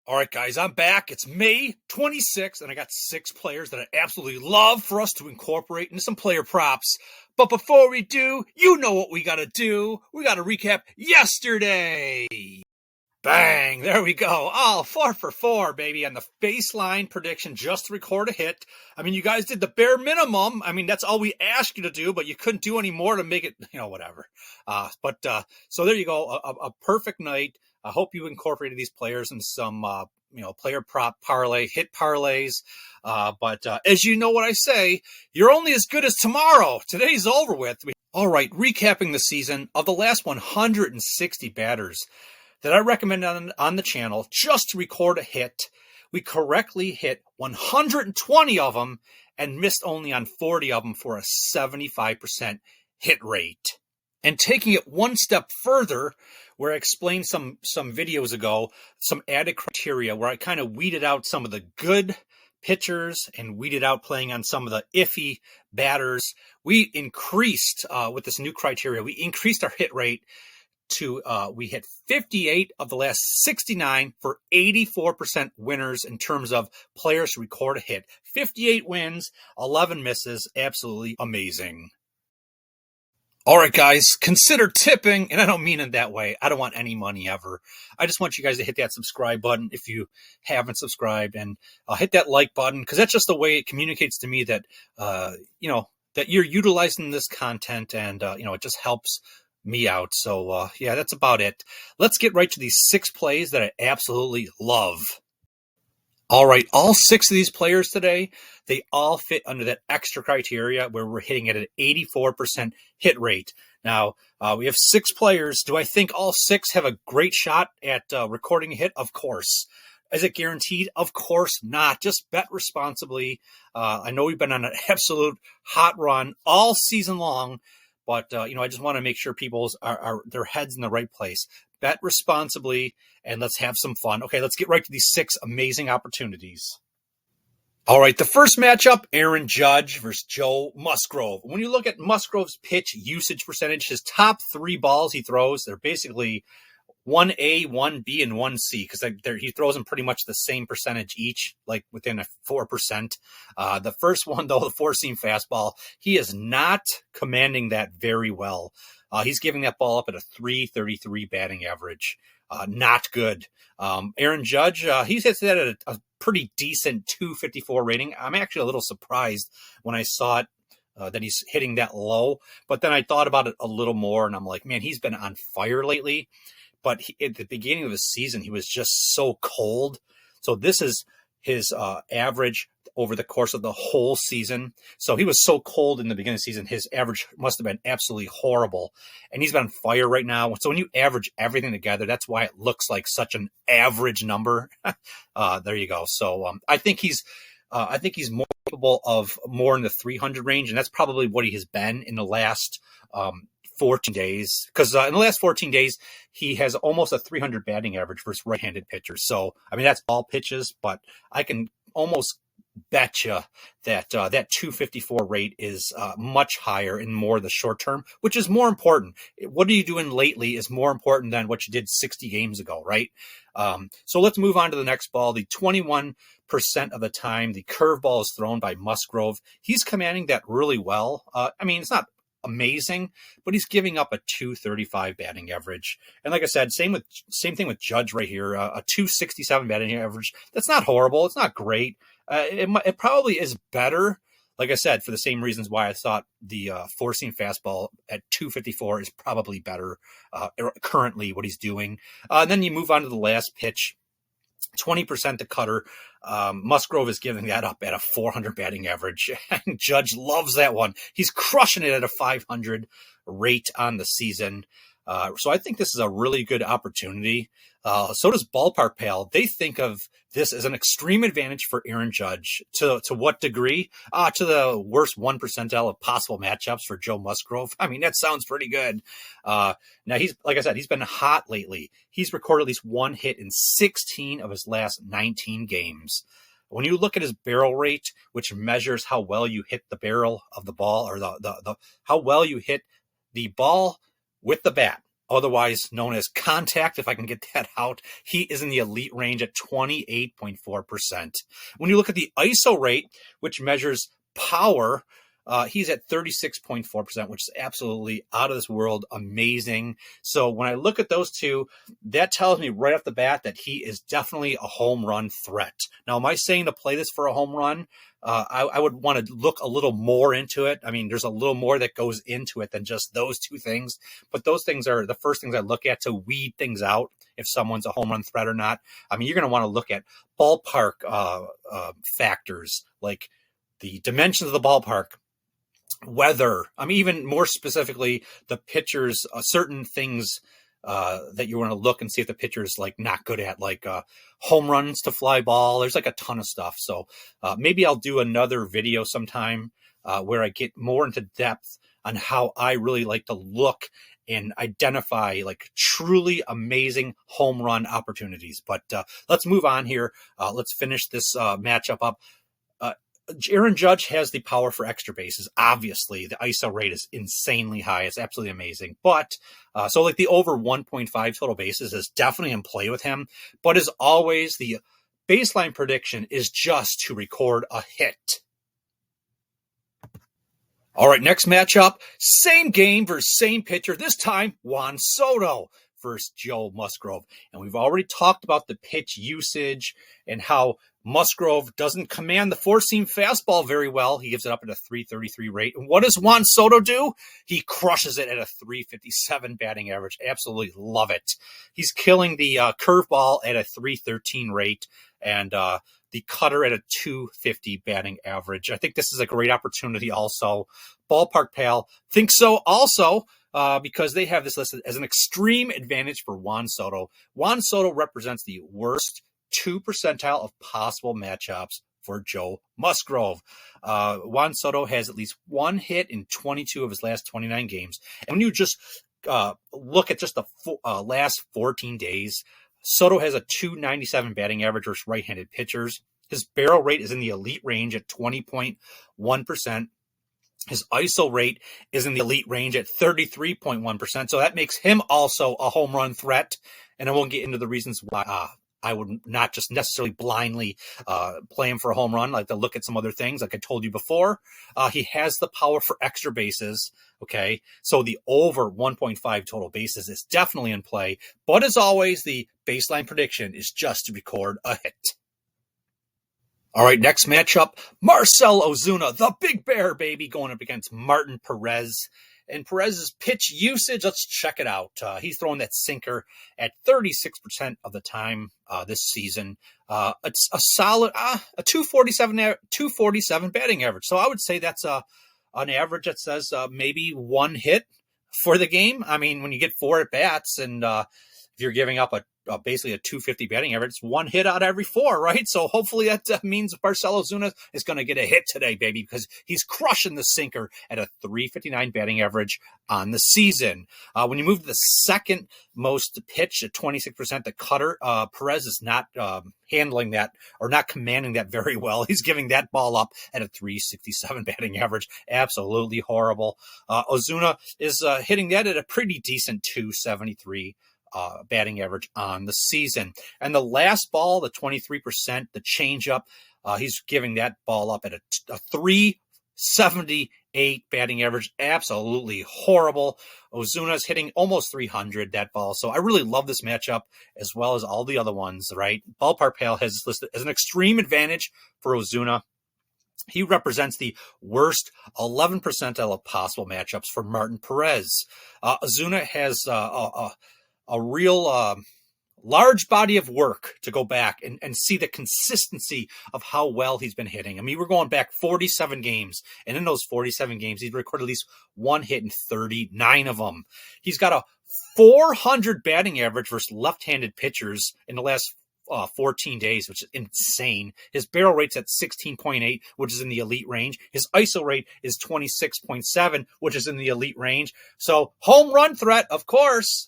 All right, guys, I'm back. It's May 26th, and I got 6 players that I absolutely love for us to incorporate into some player props. But before we do, you know what we got to do. We got to recap yesterday. Bang, there we go. Oh, 4 for 4, baby, on the baseline prediction just to record a hit. I mean, you guys did the bare minimum. I mean, that's all we asked you to do, but you couldn't do any more to make it, whatever. So there you go, a perfect night. I hope you incorporated these players in some, player prop parlay, hit parlays. But as you know what I say, you're only as good as tomorrow. Today's over with. All right, recapping the season of the last 160 batters that I recommend on the channel just to record a hit. We correctly hit 120 of them and missed only on 40 of them for a 75% hit rate. And taking it one step further, where I explained some videos ago, some added criteria where I kind of weeded out some of the good pitchers and weeded out playing on some of the iffy batters. We increased, with this new criteria, we increased our hit rate to, we hit 58 of the last 69 for 84% winners in terms of players to record a hit. 58 wins, 11 misses, absolutely amazing. All right, guys, consider tipping, and I don't mean it that way. I don't want any money ever. I just want you guys to hit that subscribe button if you haven't subscribed, and hit that like button, because that's just the way it communicates to me that, that you're utilizing this content, and, it just helps me out. So, yeah, that's about it. Let's get right to these 6 plays that I absolutely love. All right, all 6 of these players today, they all fit under that extra criteria where we're hitting at an 84% hit rate. Now, we have 6 players. Do I think all 6 have a great shot at recording a hit? Of course. Is it guaranteed? Of course not. Just bet responsibly. I know we've been on an absolute hot run all season long, but, I just want to make sure people's are their heads in the right place. Bet responsibly, and let's have some fun. Okay, let's get right to these 6 amazing opportunities. All right, the first matchup, Aaron Judge versus Joe Musgrove. When you look at Musgrove's pitch usage percentage, his top 3 balls he throws, they're basically 1A, 1B, and 1C, because he throws them pretty much the same percentage each, like within a 4%. The first one, though, the 4-seam fastball, he is not commanding that very well. He's giving that ball up at a .333 batting average. Not good. Aaron Judge, he's hit that at a pretty decent .254 rating. I'm actually a little surprised when I saw it, that he's hitting that low. But then I thought about it a little more, and I'm like, man, he's been on fire lately. But at the beginning of the season, he was just so cold. So this is his average over the course of the whole season. So he was so cold in the beginning of the season, his average must have been absolutely horrible. And he's been on fire right now. So when you average everything together, that's why it looks like such an average number. There you go. So I think he's more capable of more in the 300 range, and that's probably what he has been in the last 14 days, because in the last 14 days, he has almost a 300 batting average versus right-handed pitchers. So, I mean, that's all pitches, but I can almost bet you that that .254 rate is much higher in more the short term, which is more important. What are you doing lately is more important than what you did 60 games ago, right? So let's move on to the next ball. The 21% of the time, the curveball is thrown by Musgrove. He's commanding that really well. I mean, it's not amazing, but he's giving up a .235 batting average. And like I said, same thing with Judge right here, a .267 batting average. That's not horrible. It's not great. It probably is better, like I said, for the same reasons why I thought the 4-seam fastball at .254 is probably better currently what he's doing. And then you move on to the last pitch. 20% the cutter. Musgrove is giving that up at a .400 batting average, and Judge loves that one. He's crushing it at a .500 rate on the season. So I think this is a really good opportunity. So does Ballpark Pal. They think of this as an extreme advantage for Aaron Judge. To what degree? To the worst 1 percentile of possible matchups for Joe Musgrove. I mean, that sounds pretty good. Now, he's, like I said, he's been hot lately. He's recorded at least 1 hit in 16 of his last 19 games. When you look at his barrel rate, which measures how well you hit the barrel of the ball, or how well you hit the ball with the bat. otherwise known as contact, if I can get that out. He is in the elite range at 28.4%. When you look at the ISO rate, which measures power, he's at 36.4%, which is absolutely out of this world amazing. So when I look at those two, that tells me right off the bat that he is definitely a home run threat. Now, am I saying to play this for a home run? I would want to look a little more into it. I mean, there's a little more that goes into it than just those two things. But those things are the first things I look at to weed things out if someone's a home run threat or not. I mean, you're going to want to look at ballpark factors, like the dimensions of the ballpark, weather. I mean, even more specifically, the pitchers, certain things that you want to look and see if the pitcher's like not good at, like home runs to fly ball. There's like a ton of stuff. So maybe I'll do another video sometime where I get more into depth on how I really like to look and identify like truly amazing home run opportunities. But let's move on here. Let's finish this matchup up. Aaron Judge has the power for extra bases. Obviously, the ISO rate is insanely high. It's absolutely amazing. But so like the over 1.5 total bases is definitely in play with him. But as always, the baseline prediction is just to record a hit. All right, next matchup, same game versus same pitcher. This time, Juan Soto versus Joe Musgrove. And we've already talked about the pitch usage and how Musgrove doesn't command the four-seam fastball very well. He gives it up at a 333 rate. And what does Juan Soto do? He crushes it at a 357 batting average. Absolutely love it. He's killing the curveball at a 313 rate and the cutter at a 250 batting average. I think this is a great opportunity also. Ballpark Pal thinks so also. Because they have this listed as an extreme advantage for Juan Soto. Juan Soto represents the worst 2 percentile of possible matchups for Joe Musgrove. Juan Soto has at least one hit in 22 of his last 29 games. And when you just look at just the last 14 days, Soto has a 297 batting average versus right-handed pitchers. His barrel rate is in the elite range at 20.1%. His ISO rate is in the elite range at 33.1%. So that makes him also a home run threat. And I won't get into the reasons why I would not just necessarily blindly play him for a home run. I like to look at some other things, like I told you before. He has the power for extra bases. Okay, so the over 1.5 total bases is definitely in play. But as always, the baseline prediction is just to record a hit. All right, next matchup, Marcell Ozuna, the Big Bear, baby, going up against Martin Perez. And Perez's pitch usage, let's check it out. He's throwing that sinker at 36% of the time this season. It's a solid, a 247 batting average. So I would say that's an average that says maybe one hit for the game. I mean, when you get 4 at bats and if you're giving up basically a 250 batting average, it's one hit out of every 4, right? So hopefully that means Marcell Ozuna is going to get a hit today, baby, because he's crushing the sinker at a 359 batting average on the season. When you move to the second most pitch at 26%, the cutter, Perez is not handling that or not commanding that very well. He's giving that ball up at a 367 batting average. Absolutely horrible. Ozuna is hitting that at a pretty decent 273 batting average on the season. And the last ball, the 23%, the changeup, he's giving that ball up at a 378 batting average. Absolutely horrible. Ozuna's hitting almost 300 that ball. So I really love this matchup as well as all the other ones, right? Ballpark Pal has this listed as an extreme advantage for Ozuna. He represents the worst 11 percentile of possible matchups for Martin Perez. Ozuna has a real large body of work to go back and see the consistency of how well he's been hitting. I mean, we're going back 47 games, and in those 47 games, he's recorded at least one hit in 39 of them. He's got a 400 batting average versus left-handed pitchers in the last 14 days, which is insane. His barrel rate's at 16.8, which is in the elite range. His ISO rate is 26.7, which is in the elite range. So home run threat, of course.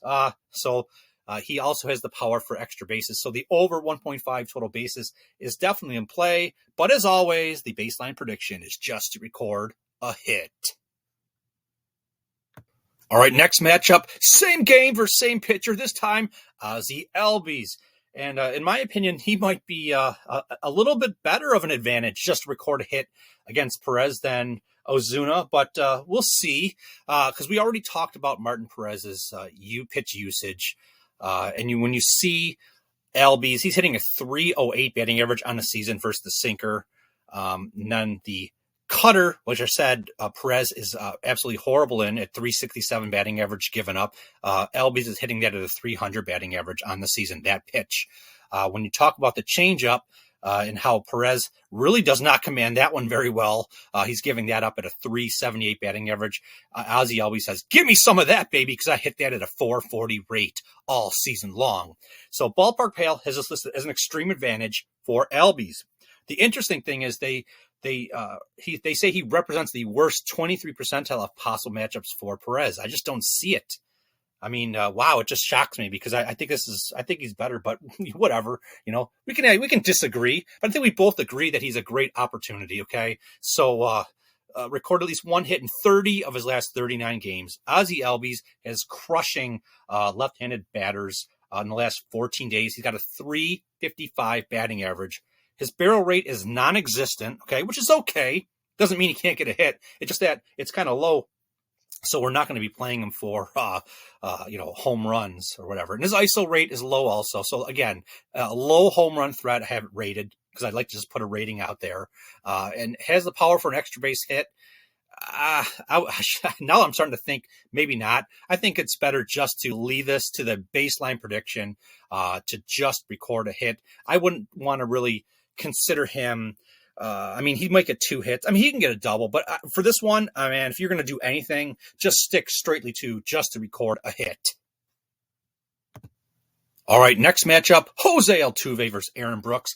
He also has the power for extra bases. So the over 1.5 total bases is definitely in play. But as always, the baseline prediction is just to record a hit. All right, next matchup, same game versus same pitcher. This time, Ozzie Albies. And in my opinion, he might be a little bit better of an advantage just to record a hit against Perez than Ozuna. But we'll see, because we already talked about Martin Perez's pitch usage. When you see Albies, he's hitting a 308 batting average on the season versus the sinker. And then the cutter, which I said Perez is absolutely horrible in at 367 batting average given up. Albies is hitting that at a 300 batting average on the season, that pitch. When you talk about the changeup and how Perez really does not command that one very well, he's giving that up at a 378 batting average. Ozzie Albies says, give me some of that, baby, because I hit that at a 440 rate all season long. So Ballpark Pal has this listed as an extreme advantage for Albies. The interesting thing is they say he represents the worst 23 percentile of possible matchups for Perez. I just don't see it. I mean, wow, it just shocks me because I think he's better, but whatever, we can disagree, but I think we both agree that he's a great opportunity. Okay. So, recorded at least one hit in 30 of his last 39 games. Ozzie Albies is crushing, left-handed batters in the last 14 days. He's got a 355 batting average. His barrel rate is non-existent, okay, which is okay. Doesn't mean he can't get a hit. It's just that it's kind of low, so we're not going to be playing him for, home runs or whatever. And his ISO rate is low also. So, again, a low home run threat I have it rated because I'd like to just put a rating out there. And has the power for an extra base hit. Now I'm starting to think maybe not. I think it's better just to leave this to the baseline prediction to just record a hit. I wouldn't want to really consider him. He might get 2 hits. He can get a double, but for this one, if you're going to do anything, just stick straightly to just to record a hit. All right, next matchup, Jose Altuve versus Aaron Brooks.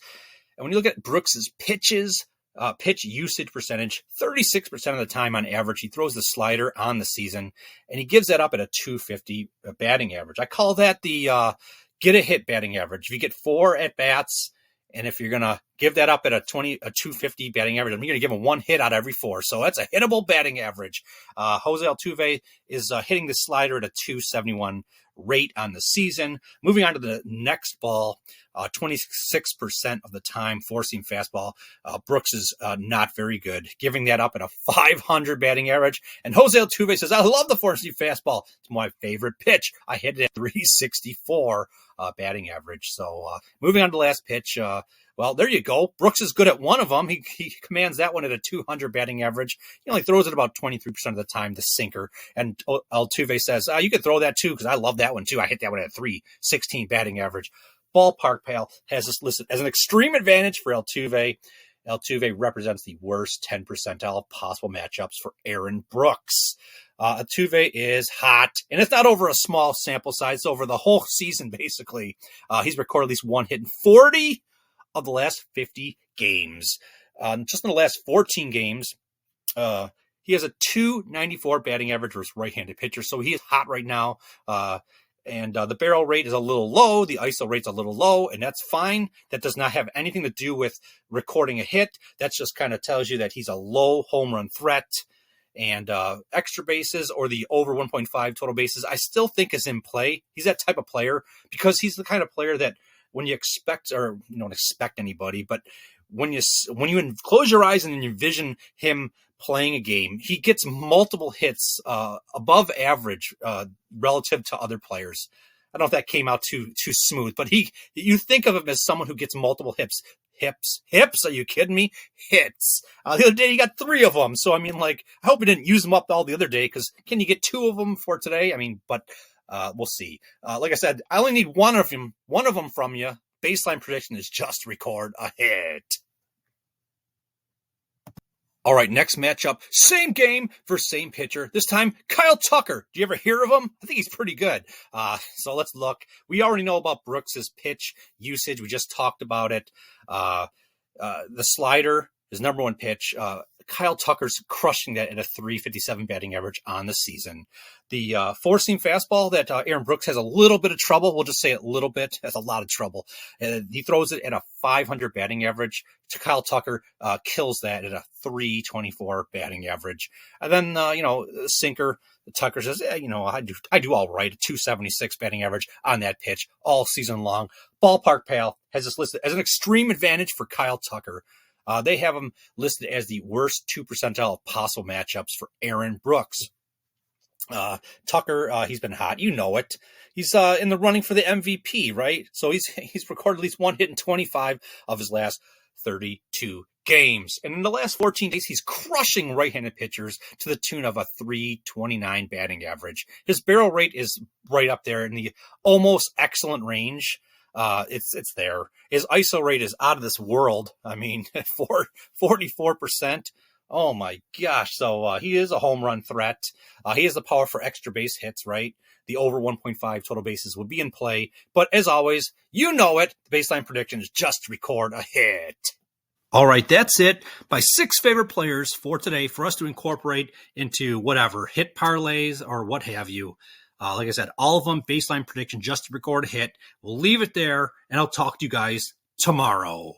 And when you look at Brooks's pitch usage percentage, 36% of the time on average, he throws the slider on the season, and he gives that up at a 250 batting average. I call that the get a hit batting average. If you get 4 at bats, and if you're going to give that up at a 250 batting average, you're going to give him 1 hit out of every 4. So that's a hittable batting average. Jose Altuve is hitting the slider at a 271 rate on the season. Moving on to the next ball, 26% of the time forcing fastball. Brooks is not very good, giving that up at a 500 batting average. And Jose Altuve says, I love the four-seam fastball. It's my favorite pitch. I hit it at 364 batting average. So moving on to the last pitch, well, there you go. Brooks is good at one of them. He commands that one at a 200 batting average. He only throws it about 23% of the time, the sinker. And Altuve says, you can throw that too, because I love that one too. I hit that one at a 316 batting average. Ballpark Pal has this listed as an extreme advantage for Altuve. Altuve represents the worst 10 percentile of possible matchups for Aaron Brooks. Altuve is hot, and it's not over a small sample size. It's over the whole season, basically. He's recorded at least 1 hit in 40 of the last 50 games. Just in the last 14 games, he has a 294 batting average versus right-handed pitcher, so he is hot right now. And the barrel rate is a little low. The ISO rate's a little low, and that's fine. That does not have anything to do with recording a hit. That just kind of tells you that he's a low home run threat. And extra bases or the over 1.5 total bases, I still think is in play. He's that type of player because he's the kind of player that when you expect, or you don't expect anybody, but when you close your eyes and you envision him playing a game, he gets multiple hits above average relative to other players. I don't know if that came out too smooth, but you think of him as someone who gets multiple hips. Are you kidding me? Hits. The other day he got 3 of them. So I hope he didn't use them up all the other day, because can you get 2 of them for today? But we'll see. Like I said, I only need one of them from you. Baseline prediction is just record a hit. All right, next matchup, same game for same pitcher. This time, Kyle Tucker. Do you ever hear of him? I think he's pretty good. So let's look. We already know about Brooks's pitch usage. We just talked about it. The slider, his number 1 pitch. Kyle Tucker's crushing that at a 357 batting average on the season. The four-seam fastball that Aaron Brooks has a little bit of trouble. We'll just say a little bit. Has a lot of trouble. He throws it at a 500 batting average. Kyle Tucker kills that at a 324 batting average. And then, the sinker, Tucker says, I do all right. A 276 batting average on that pitch all season long. Ballpark Pal has this listed as an extreme advantage for Kyle Tucker. They have him listed as the worst 2 percentile of possible matchups for Aaron Brooks. Tucker, he's been hot. You know it. He's in the running for the MVP, right? So he's recorded at least one hit in 25 of his last 32 games. And in the last 14 days, he's crushing right-handed pitchers to the tune of a 329 batting average. His barrel rate is right up there in the almost excellent range. It's there. His ISO rate is out of this world. I mean, 44%. Oh my gosh. So, he is a home run threat. He has the power for extra base hits, right? The over 1.5 total bases would be in play. But as always, you know it. The baseline prediction is just record a hit. All right, that's it. My 6 favorite players for today for us to incorporate into whatever, hit parlays or what have you. Like I said, all of them, baseline prediction, just to record a hit. We'll leave it there, and I'll talk to you guys tomorrow.